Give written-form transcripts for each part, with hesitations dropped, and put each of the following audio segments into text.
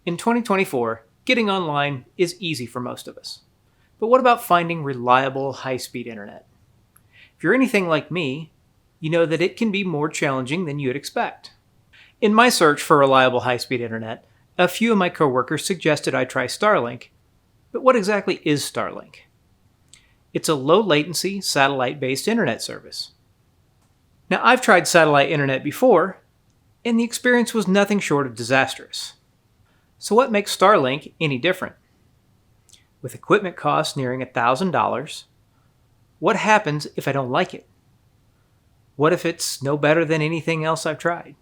In 2024, getting online is easy for most of us. But what about finding reliable, high-speed internet? If you're anything like me, you know that it can be more challenging than you'd expect. In my search for reliable, high-speed internet, a few of my coworkers suggested I try Starlink. But what exactly is Starlink? It's a low-latency, satellite-based internet service. Now, I've tried satellite internet before, and the experience was nothing short of disastrous. So what makes Starlink any different? With equipment costs nearing $1,000, what happens if I don't like it? What if it's no better than anything else I've tried?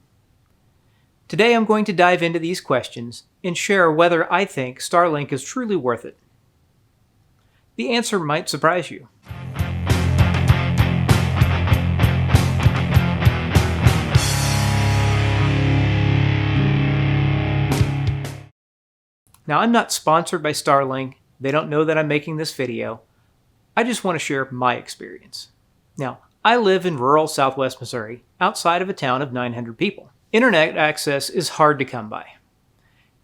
Today I'm going to dive into these questions and share whether I think Starlink is truly worth it. The answer might surprise you. Now, I'm not sponsored by Starlink. They don't know that I'm making this video. I just want to share my experience. Now, I live in rural southwest Missouri, outside of a town of 900 people. Internet access is hard to come by.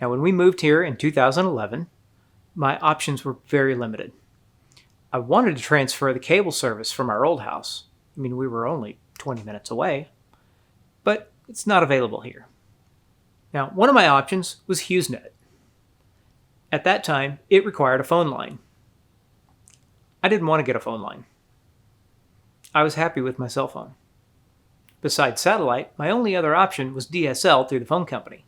Now, when we moved here in 2011, my options were very limited. I wanted to transfer the cable service from our old house. We were only 20 minutes away, but it's not available here. Now, one of my options was HughesNet. At that time, it required a phone line. I didn't want to get a phone line. I was happy with my cell phone. Besides satellite, my only other option was DSL through the phone company.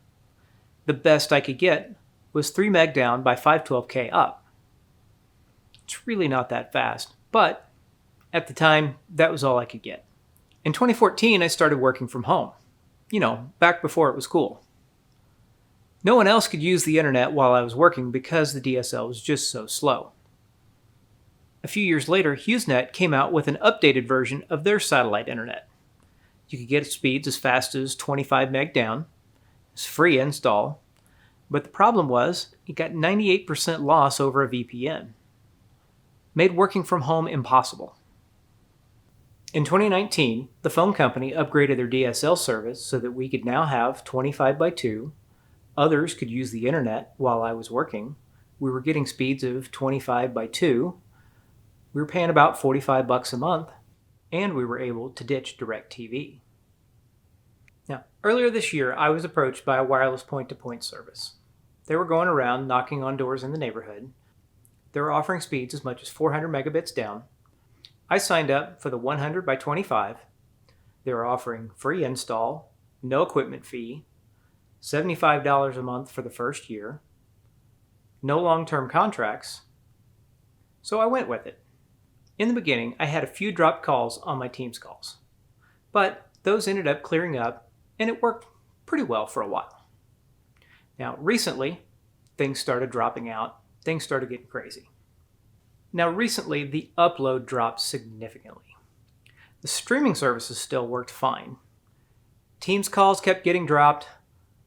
The best I could get was 3 meg down by 512K up. It's really not that fast, but at the time, that was all I could get. In 2014, I started working from home. Back before it was cool. No one else could use the internet while I was working because the DSL was just so slow. A few years later, HughesNet came out with an updated version of their satellite internet. You could get speeds as fast as 25 meg down. It's free install. But the problem was, it got 98% loss over a VPN. Made working from home impossible. In 2019, the phone company upgraded their DSL service so that we could now have 25 by 2. Others could use the internet while I was working. We were getting speeds of 25 by 2. We were paying about $45 a month, and we were able to ditch DirecTV. Now, earlier this year, I was approached by a wireless point-to-point service. They were going around knocking on doors in the neighborhood. They were offering speeds as much as 400 megabits down. I signed up for the 100 by 25. They were offering free install, no equipment fee, $75 a month for the first year, no long-term contracts, so I went with it. In the beginning, I had a few dropped calls on my Teams calls, but those ended up clearing up, and it worked pretty well for a while. Now, recently, things started dropping out. Things started getting crazy. Now, recently, the upload dropped significantly. The streaming services still worked fine. Teams calls kept getting dropped.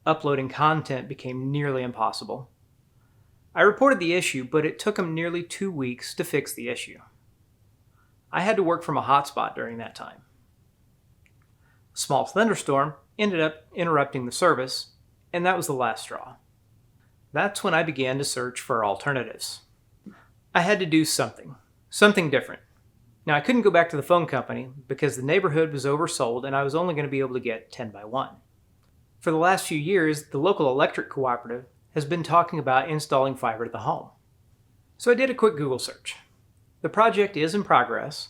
Uploading content became nearly impossible. I reported the issue, but it took them nearly 2 weeks to fix the issue. I had to work from a hotspot during that time. A small thunderstorm ended up interrupting the service, and that was the last straw. That's when I began to search for alternatives. I had to do something different. Now, I couldn't go back to the phone company because the neighborhood was oversold and I was only going to be able to get 10 by 1. For the last few years, the local electric cooperative has been talking about installing fiber to the home. So I did a quick Google search. The project is in progress.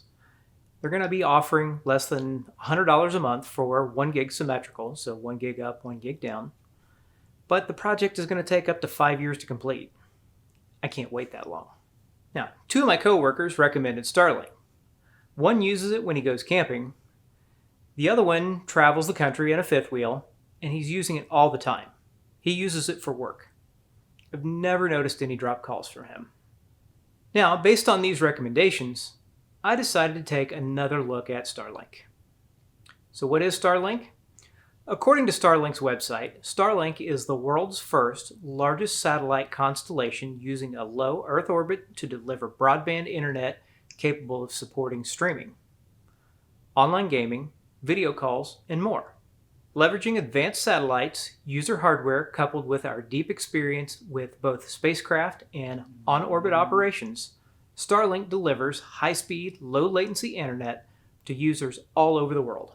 They're going to be offering less than $100 a month for 1 gig symmetrical, so 1 gig up, 1 gig down. But the project is going to take up to 5 years to complete. I can't wait that long. Now, 2 of my coworkers recommended Starlink. One uses it when he goes camping. The other one travels the country in a fifth wheel, and he's using it all the time. He uses it for work. I've never noticed any drop calls from him. Now, based on these recommendations, I decided to take another look at Starlink. So what is Starlink? According to Starlink's website, Starlink is the world's first largest satellite constellation using a low Earth orbit to deliver broadband internet capable of supporting streaming, online gaming, video calls, and more. Leveraging advanced satellites, user hardware coupled with our deep experience with both spacecraft and on-orbit operations, Starlink delivers high-speed, low-latency internet to users all over the world.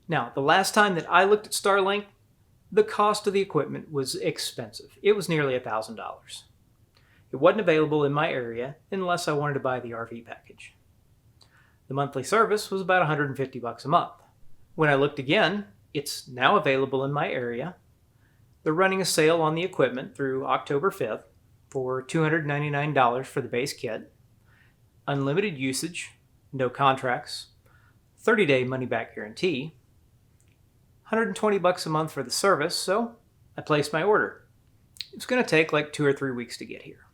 Now, the last time that I looked at Starlink, the cost of the equipment was expensive. It was nearly $1,000. It wasn't available in my area unless I wanted to buy the RV package. The monthly service was about $150 a month. When I looked again, it's now available in my area. They're running a sale on the equipment through October 5th for $299 for the base kit, unlimited usage, no contracts, 30-day money-back guarantee, $120 a month for the service, so I placed my order. It's going to take like 2 or 3 weeks to get here.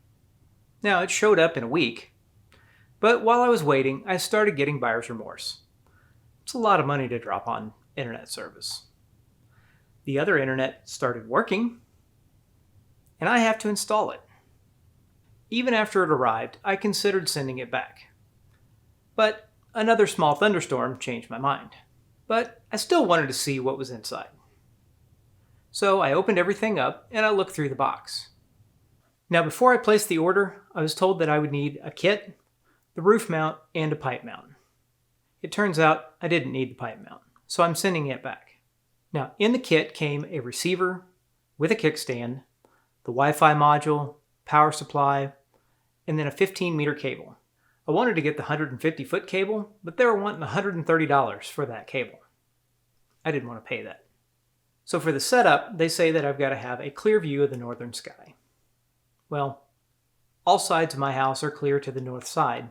Now, it showed up in a week, but while I was waiting, I started getting buyer's remorse. It's a lot of money to drop on internet service. The other internet started working, and I have to install it. Even after it arrived, I considered sending it back. But another small thunderstorm changed my mind. But I still wanted to see what was inside. So I opened everything up and I looked through the box. Now, before I placed the order, I was told that I would need a kit, the roof mount, and a pipe mount. It turns out I didn't need the pipe mount, so I'm sending it back. Now, in the kit came a receiver with a kickstand, the Wi-Fi module, power supply, and then a 15-meter cable. I wanted to get the 150-foot cable, but they were wanting $130 for that cable. I didn't want to pay that. So for the setup, they say that I've got to have a clear view of the northern sky. Well, all sides of my house are clear to the north side,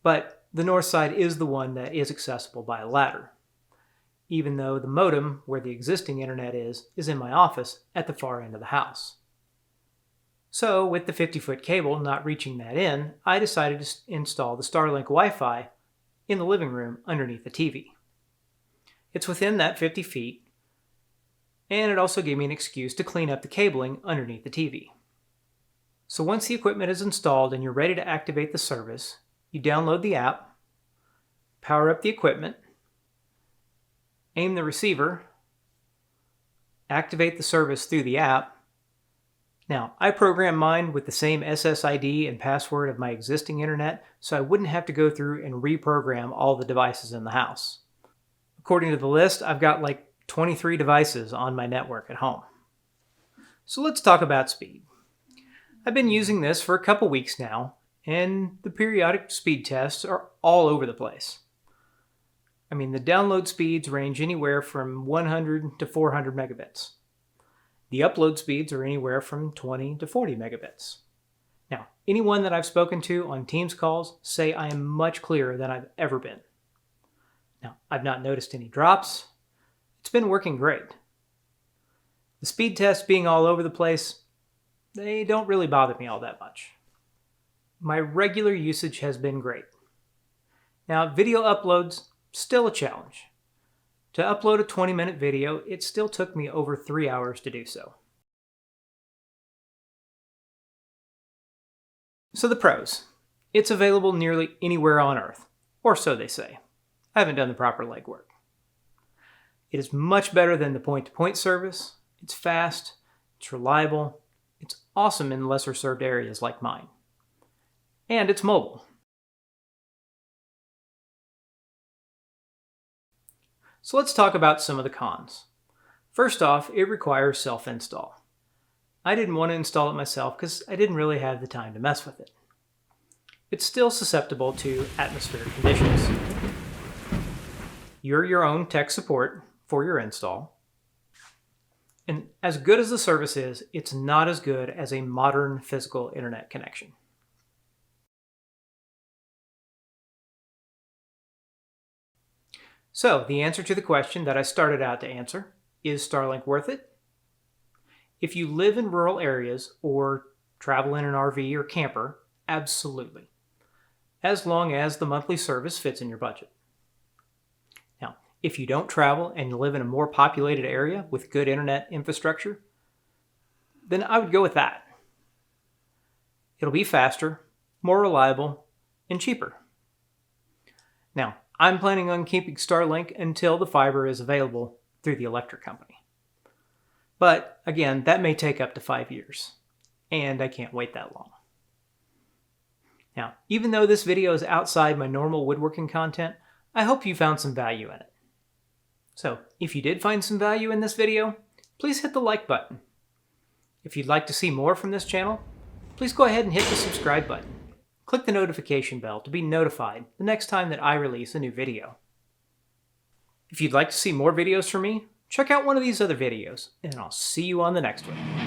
but the north side is the one that is accessible by a ladder, even though the modem, where the existing internet is in my office at the far end of the house. So with the 50-foot cable not reaching that in, I decided to install the Starlink Wi-Fi in the living room underneath the TV. It's within that 50 feet, and it also gave me an excuse to clean up the cabling underneath the TV. So once the equipment is installed and you're ready to activate the service, you download the app, power up the equipment, aim the receiver, activate the service through the app. Now, I programmed mine with the same SSID and password of my existing internet, so I wouldn't have to go through and reprogram all the devices in the house. According to the list, I've got like 23 devices on my network at home. So let's talk about speed. I've been using this for a couple weeks now, and the periodic speed tests are all over the place. I mean, the download speeds range anywhere from 100 to 400 megabits. The upload speeds are anywhere from 20 to 40 megabits. Now, anyone that I've spoken to on Teams calls say I am much clearer than I've ever been. Now, I've not noticed any drops. It's been working great. The speed tests being all over the place, they don't really bother me all that much. My regular usage has been great. Now, video uploads, still a challenge. To upload a 20-minute video, it still took me over 3 hours to do so. So the pros. It's available nearly anywhere on Earth, or so they say. I haven't done the proper legwork. It is much better than the point-to-point service. It's fast, it's reliable, it's awesome in lesser served areas like mine. And it's mobile. So let's talk about some of the cons. First off, it requires self-install. I didn't want to install it myself because I didn't really have the time to mess with it. It's still susceptible to atmospheric conditions. You're your own tech support for your install. And as good as the service is, it's not as good as a modern physical internet connection. So, the answer to the question that I started out to answer, is Starlink worth it? If you live in rural areas or travel in an RV or camper, absolutely. As long as the monthly service fits in your budget. Now, if you don't travel and you live in a more populated area with good internet infrastructure, then I would go with that. It'll be faster, more reliable, and cheaper. Now, I'm planning on keeping Starlink until the fiber is available through the electric company. But again, that may take up to 5 years, and I can't wait that long. Now, even though this video is outside my normal woodworking content, I hope you found some value in it. So, if you did find some value in this video, please hit the like button. If you'd like to see more from this channel, please go ahead and hit the subscribe button. Click the notification bell to be notified the next time that I release a new video. If you'd like to see more videos from me, check out one of these other videos, and I'll see you on the next one.